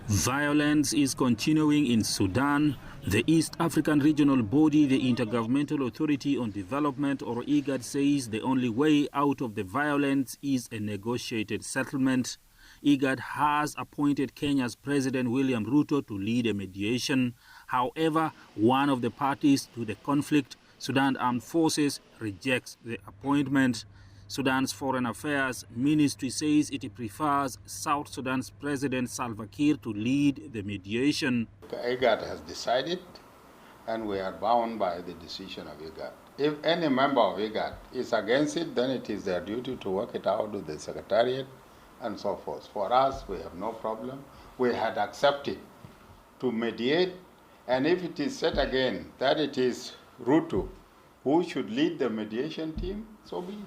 Violence is continuing in Sudan. The East African regional body, the Intergovernmental Authority on Development, or IGAD, says the only way out of the violence is a negotiated settlement. IGAD has appointed Kenya's President William Ruto to lead a mediation. However, one of the parties to the conflict, Sudan Armed Forces, rejects the appointment. Sudan's Foreign Affairs Ministry says it prefers South Sudan's President Salva Kiir to lead the mediation. IGAD has decided, and we are bound by the decision of IGAD. If any member of IGAD is against it, then it is their duty to work it out with the Secretariat and so forth. For us, we have no problem. We had accepted to mediate, and if it is said again that it is Ruto who should lead the mediation team, so be it.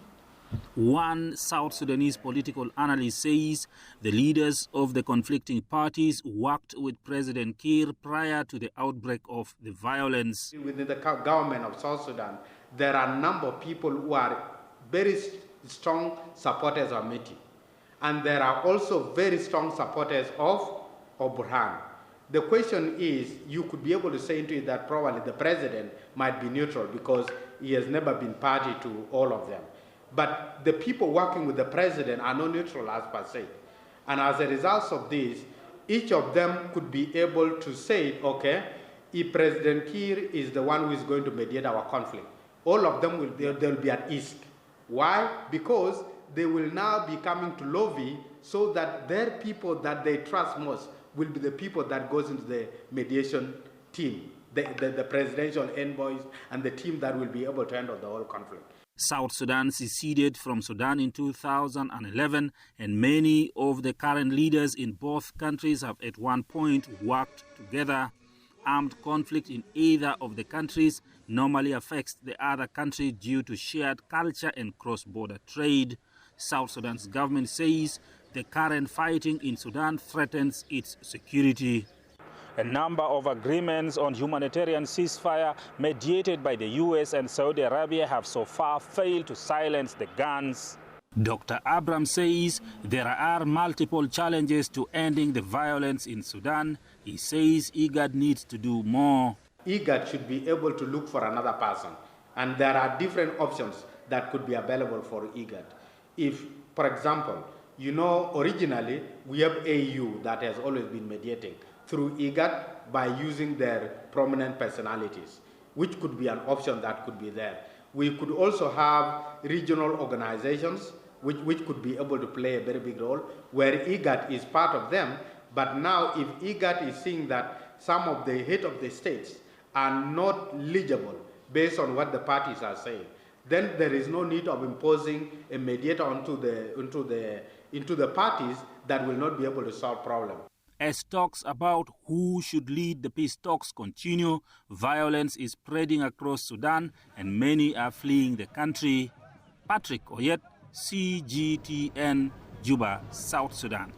One South Sudanese political analyst says the leaders of the conflicting parties worked with President Kiir prior to the outbreak of the violence. Within the government of South Sudan, there are a number of people who are very strong supporters of Meti. And there are also very strong supporters of Burhan. The question is, you could be able to say into it that probably the president might be neutral because he has never been party to all of them. But the people working with the president are not neutral as per se. And as a result of this, each of them could be able to say, okay, if President Kiir is the one who is going to mediate our conflict, all of them they'll be at ease. Why? Because they will now be coming to lobby so that their people that they trust most will be the people that goes into the mediation team, the presidential envoys and the team that will be able to handle the whole conflict. South Sudan seceded from Sudan in 2011, and many of the current leaders in both countries have at one point worked together. Armed conflict in either of the countries normally affects the other country due to shared culture and cross-border trade. South Sudan's government says the current fighting in Sudan threatens its security. A number of agreements on humanitarian ceasefire mediated by the US and Saudi Arabia have so far failed to silence the guns. Dr. Abram says there are multiple challenges to ending the violence in Sudan. He says IGAD needs to do more. IGAD should be able to look for another person, and there are different options that could be available for IGAD. If, for example, originally we have AU that has always been mediating through IGAD by using their prominent personalities, which could be an option that could be there. We could also have regional organizations which could be able to play a very big role, where IGAD is part of them. But now if IGAD is seeing that some of the head of the states are not legible based on what the parties are saying, then there is no need of imposing a mediator into the parties that will not be able to solve problems. As talks about who should lead the peace talks continue, violence is spreading across Sudan and many are fleeing the country. Patrick Oyet, CGTN, Juba, South Sudan.